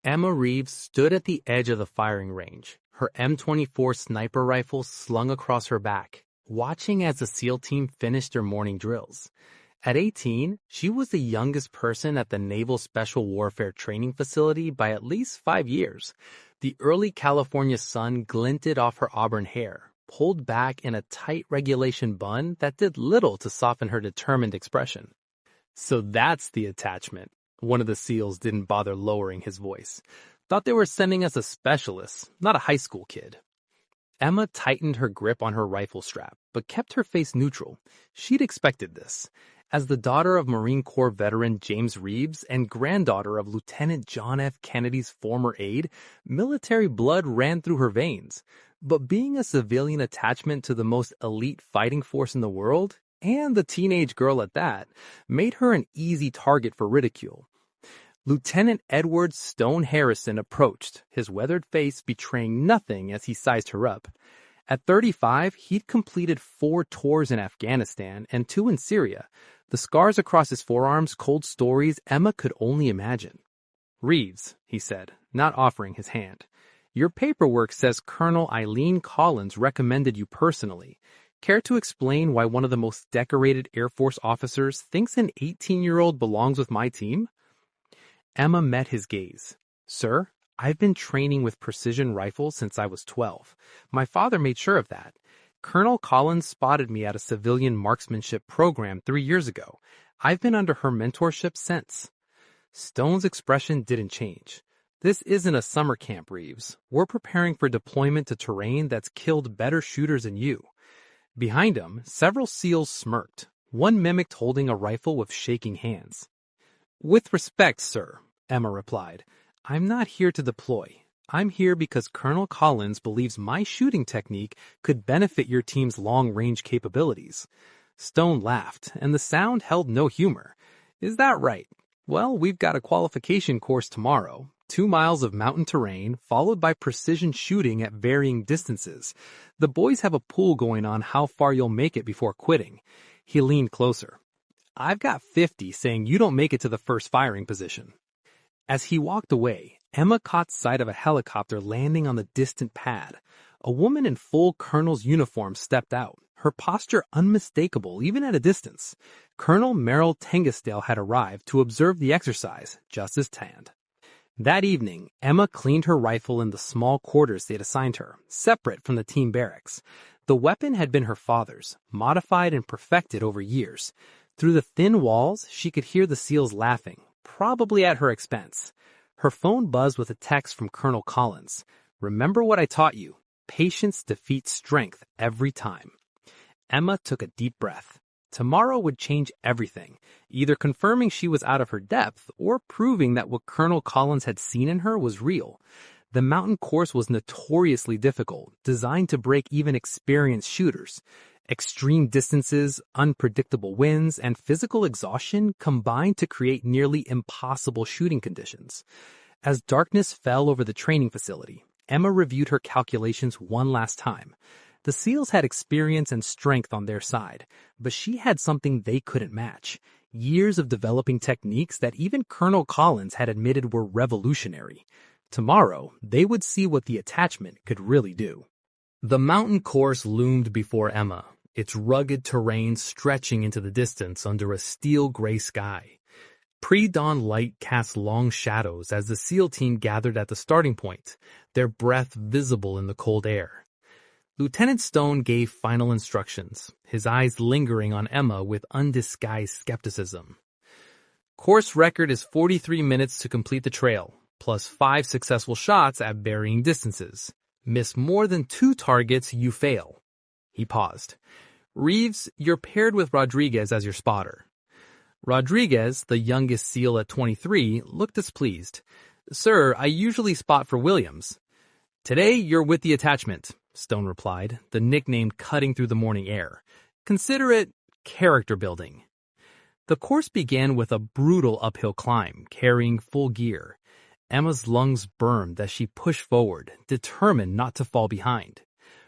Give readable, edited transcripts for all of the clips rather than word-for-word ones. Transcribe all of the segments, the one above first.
Emma Reeves stood at the edge of the firing range, her M24 sniper rifle slung across her back, watching as the SEAL team finished their morning drills. At 18, she was the youngest person at the Naval Special Warfare Training Facility by at least 5 years. The early California sun glinted off her auburn hair, pulled back in a tight regulation bun that did little to soften her determined expression. "So that's the attachment." One of the SEALs didn't bother lowering his voice. "Thought they were sending us a specialist, not a high school kid." Emma tightened her grip on her rifle strap, but kept her face neutral. She'd expected this. As the daughter of Marine Corps veteran James Reeves and granddaughter of Lieutenant John F. Kennedy's former aide, military blood ran through her veins. But being a civilian attachment to the most elite fighting force in the world, and the teenage girl at that, made her an easy target for ridicule. Lieutenant Edward Stone Harrison approached, his weathered face betraying nothing as he sized her up. At 35, he'd completed 4 tours in Afghanistan and 2 in Syria. The scars across his forearms told stories Emma could only imagine. "Reeves," he said, not offering his hand. "Your paperwork says Colonel Eileen Collins recommended you personally. Care to explain why one of the most decorated Air Force officers thinks an 18-year-old belongs with my team?" Emma met his gaze. "Sir, I've been training with precision rifles since I was 12. My father made sure of that. Colonel Collins spotted me at a civilian marksmanship program 3 years ago. I've been under her mentorship since." Stone's expression didn't change. "This isn't a summer camp, Reeves. We're preparing for deployment to terrain that's killed better shooters than you." Behind him, several SEALs smirked. One mimicked holding a rifle with shaking hands. "With respect, sir," Emma replied, "I'm not here to deploy. I'm here because Colonel Collins believes my shooting technique could benefit your team's long-range capabilities." Stone laughed, and the sound held no humor. "Is that right? Well, we've got a qualification course tomorrow. 2 miles of mountain terrain, followed by precision shooting at varying distances. The boys have a pool going on how far you'll make it before quitting." He leaned closer. "I've got 50 saying you don't make it to the first firing position." As he walked away, Emma caught sight of a helicopter landing on the distant pad. A woman in full colonel's uniform stepped out, her posture unmistakable even at a distance. Colonel Merrill Tengisdale had arrived to observe the exercise, just as planned. That evening, Emma cleaned her rifle in the small quarters they'd assigned her, separate from the team barracks. The weapon had been her father's, modified and perfected over years. Through the thin walls, she could hear the SEALs laughing, probably at her expense. Her phone buzzed with a text from Colonel Collins. "Remember what I taught you. Patience defeats strength every time." Emma took a deep breath. Tomorrow would change everything, either confirming she was out of her depth or proving that what Colonel Collins had seen in her was real. The mountain course was notoriously difficult, designed to break even experienced shooters. Extreme distances, unpredictable winds, and physical exhaustion combined to create nearly impossible shooting conditions. As darkness fell over the training facility, Emma reviewed her calculations one last time. The SEALs had experience and strength on their side, but she had something they couldn't match. Years of developing techniques that even Colonel Collins had admitted were revolutionary. Tomorrow, they would see what the attachment could really do. The mountain course loomed before Emma, its rugged terrain stretching into the distance under a steel-gray sky. Pre-dawn light cast long shadows as the SEAL team gathered at the starting point, their breath visible in the cold air. Lieutenant Stone gave final instructions, his eyes lingering on Emma with undisguised skepticism. "Course record is 43 minutes to complete the trail, plus 5 successful shots at varying distances. Miss more than 2 targets, you fail." He paused. "Reeves, you're paired with Rodriguez as your spotter." Rodriguez, the youngest SEAL at 23, looked displeased. "Sir, I usually spot for Williams." "Today, you're with the attachment," Stone replied, the nickname cutting through the morning air. "Consider it character building." The course began with a brutal uphill climb, carrying full gear. Emma's lungs burned as she pushed forward, determined not to fall behind.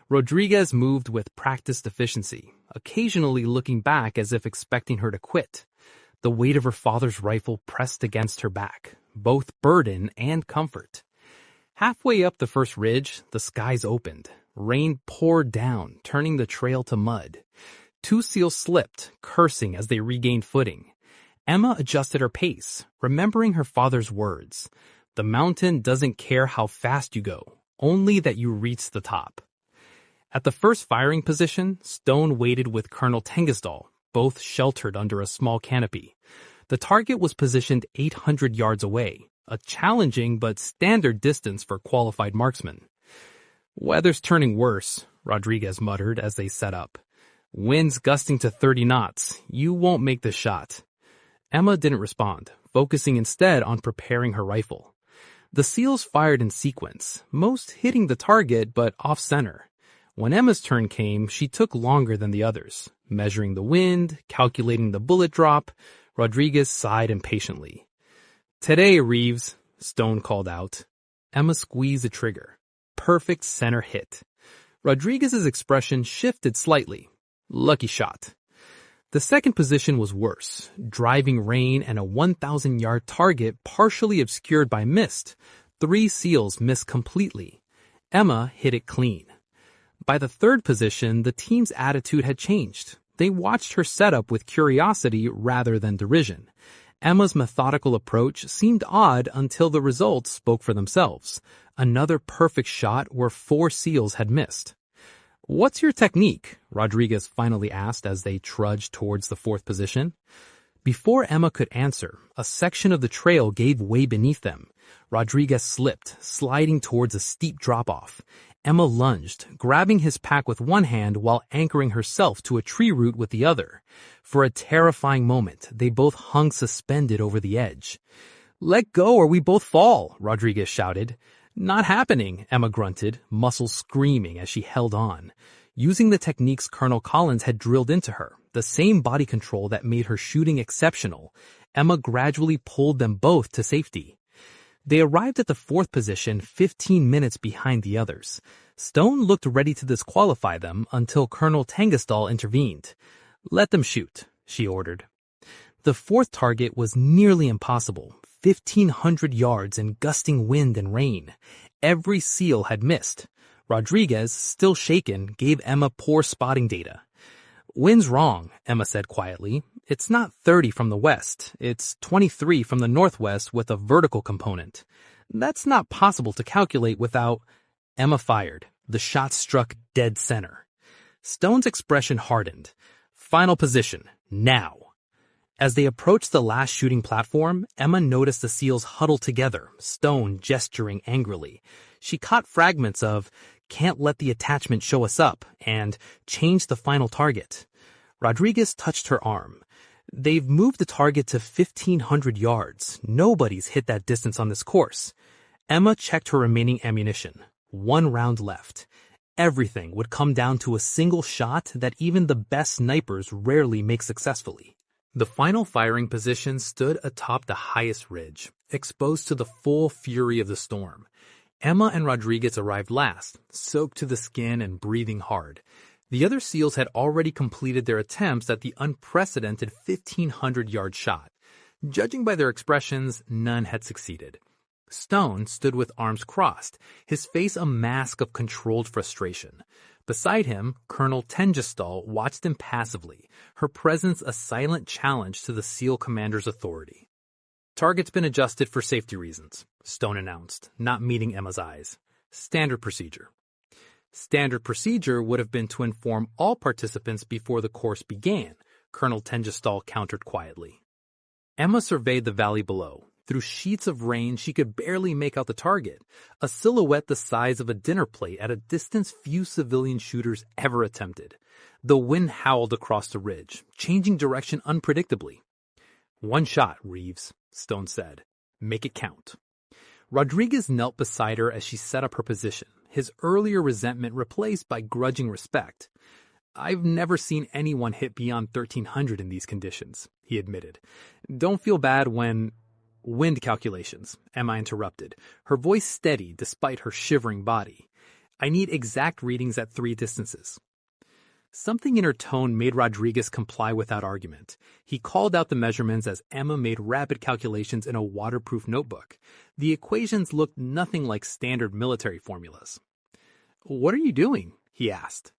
Rodriguez moved with practiced efficiency, occasionally looking back as if expecting her to quit. The weight of her father's rifle pressed against her back, both burden and comfort. Halfway up the first ridge, the skies opened. Rain poured down, turning the trail to mud. Two seals slipped, cursing as they regained footing. Emma adjusted her pace, remembering her father's words. The mountain doesn't care how fast you go, only that you reach the top. At the first firing position, Stone waited with Colonel Tengisdal, both sheltered under a small canopy. The target was positioned 800 yards away, a challenging but standard distance for qualified marksmen. "Weather's turning worse," Rodriguez muttered as they set up. "Winds gusting to 30 knots. You won't make the shot." Emma didn't respond, focusing instead on preparing her rifle. The seals fired in sequence, most hitting the target but off-center. When Emma's turn came, she took longer than the others. Measuring the wind, calculating the bullet drop, Rodriguez sighed impatiently. "Today, Reeves," Stone called out. Emma squeezed the trigger. Perfect center hit. Rodriguez's expression shifted slightly. Lucky shot. The second position was worse. Driving rain and a 1,000-yard target partially obscured by mist. 3 seals missed completely. Emma hit it clean. By the third position, the team's attitude had changed. They watched her setup with curiosity rather than derision. Emma's methodical approach seemed odd until the results spoke for themselves. Another perfect shot where 4 seals had missed. "What's your technique?" Rodriguez finally asked as they trudged towards the fourth position. Before Emma could answer, a section of the trail gave way beneath them. Rodriguez slipped, sliding towards a steep drop-off. Emma lunged, grabbing his pack with one hand while anchoring herself to a tree root with the other. For a terrifying moment, they both hung suspended over the edge. "Let go or we both fall," Rodriguez shouted. "Not happening," Emma grunted, muscles screaming as she held on. Using the techniques Colonel Collins had drilled into her, the same body control that made her shooting exceptional, Emma gradually pulled them both to safety. They arrived at the fourth position 15 minutes behind the others. Stone looked ready to disqualify them until Colonel Tengisdal intervened. "Let them shoot," she ordered. The fourth target was nearly impossible, 1,500 yards in gusting wind and rain. Every seal had missed. Rodriguez, still shaken, gave Emma poor spotting data. "Wind's wrong," Emma said quietly. "It's not 30 from the west. It's 23 from the northwest with a vertical component. That's not possible to calculate without—" Emma fired. The shot struck dead center. Stone's expression hardened. "Final position. Now." As they approached the last shooting platform, Emma noticed the seals huddle together, Stone gesturing angrily. She caught fragments of "can't let the attachment show us up" and "change the final target." Rodriguez touched her arm. "They've moved the target to 1,500 yards. Nobody's hit that distance on this course." Emma checked her remaining ammunition. 1 round left. Everything would come down to a single shot that even the best snipers rarely make successfully. The final firing position stood atop the highest ridge, exposed to the full fury of the storm. Emma and Rodriguez arrived last, soaked to the skin and breathing hard. The other SEALs had already completed their attempts at the unprecedented 1,500-yard shot. Judging by their expressions, none had succeeded. Stone stood with arms crossed, his face a mask of controlled frustration. Beside him, Colonel Tengisdal watched impassively, her presence a silent challenge to the SEAL commander's authority. "Target's been adjusted for safety reasons," Stone announced, not meeting Emma's eyes. "Standard procedure." Standard procedure would have been to inform all participants before the course began, Colonel Tengisdal countered quietly. Emma surveyed the valley below. Through sheets of rain, she could barely make out the target, a silhouette the size of a dinner plate at a distance few civilian shooters ever attempted. The wind howled across the ridge, changing direction unpredictably. "One shot, Reeves," Stone said. "Make it count." Rodriguez knelt beside her as she set up her position, his earlier resentment replaced by grudging respect. "I've never seen anyone hit beyond 1,300 in these conditions," he admitted. "Don't feel bad when—" "Wind calculations," Emma interrupted, her voice steady despite her shivering body. "I need exact readings at 3 distances." Something in her tone made Rodriguez comply without argument. He called out the measurements as Emma made rapid calculations in a waterproof notebook. The equations looked nothing like standard military formulas. "What are you doing?" he asked.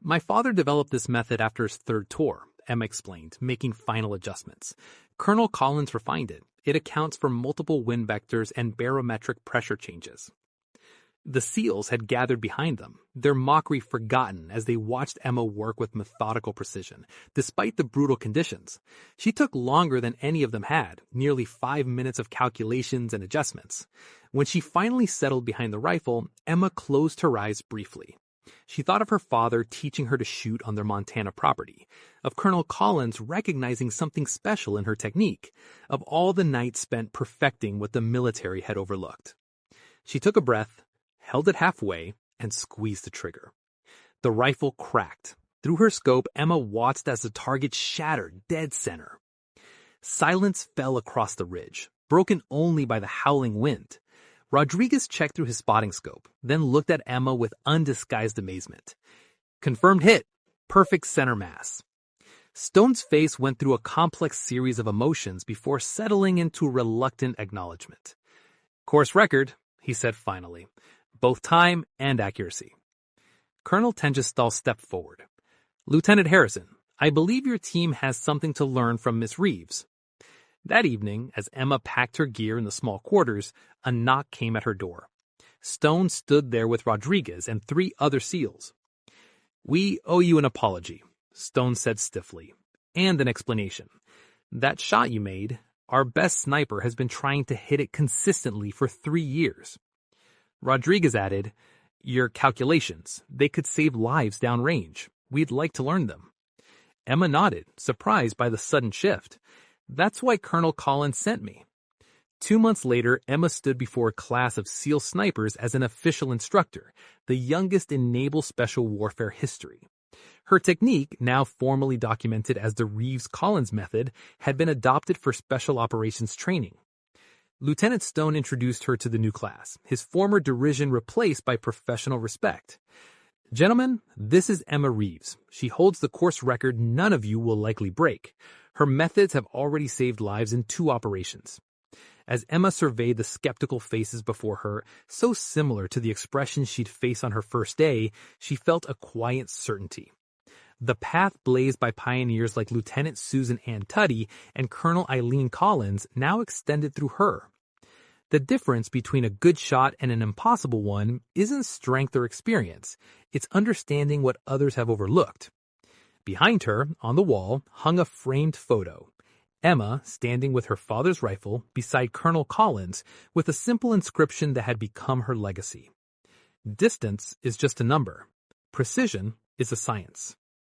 "My father developed this method after his third tour," Emma explained, making final adjustments. "Colonel Collins refined it. It accounts for multiple wind vectors and barometric pressure changes." The SEALs had gathered behind them, their mockery forgotten as they watched Emma work with methodical precision, despite the brutal conditions. She took longer than any of them had, nearly 5 minutes of calculations and adjustments. When she finally settled behind the rifle, Emma closed her eyes briefly. She thought of her father teaching her to shoot on their Montana property, of Colonel Collins recognizing something special in her technique, of all the nights spent perfecting what the military had overlooked. She took a breath, held it halfway, and squeezed the trigger. The rifle cracked. Through her scope, Emma watched as the target shattered dead center. Silence fell across the ridge, broken only by the howling wind. Rodriguez checked through his spotting scope, then looked at Emma with undisguised amazement. "Confirmed hit. Perfect center mass." Stone's face went through a complex series of emotions before settling into reluctant acknowledgement. "Course record," he said finally. "Both time and accuracy." Colonel Tengestal stepped forward. "Lieutenant Harrison, I believe your team has something to learn from Miss Reeves." That evening, as Emma packed her gear in the small quarters, a knock came at her door. Stone stood there with Rodriguez and 3 other SEALs. "We owe you an apology," Stone said stiffly, "and an explanation. That shot you made, our best sniper has been trying to hit it consistently for 3 years. Rodriguez added, "Your calculations, they could save lives downrange. We'd like to learn them." Emma nodded, surprised by the sudden shift. "That's why Colonel Collins sent me." 2 months later, Emma stood before a class of SEAL snipers as an official instructor, the youngest in naval special warfare history. Her technique, now formally documented as the Reeves-Collins method, had been adopted for special operations training. Lieutenant Stone introduced her to the new class, his former derision replaced by professional respect. "Gentlemen, this is Emma Reeves. She holds the course record none of you will likely break. Her methods have already saved lives in 2 operations." As Emma surveyed the skeptical faces before her, so similar to the expression she'd face on her first day, she felt a quiet certainty. The path blazed by pioneers like Lieutenant Susan Ann Tuddy and Colonel Eileen Collins now extended through her. The difference between a good shot and an impossible one isn't strength or experience, it's understanding what others have overlooked. Behind her, on the wall, hung a framed photo. Emma standing with her father's rifle beside Colonel Collins with a simple inscription that had become her legacy. Distance is just a number. Precision is a science.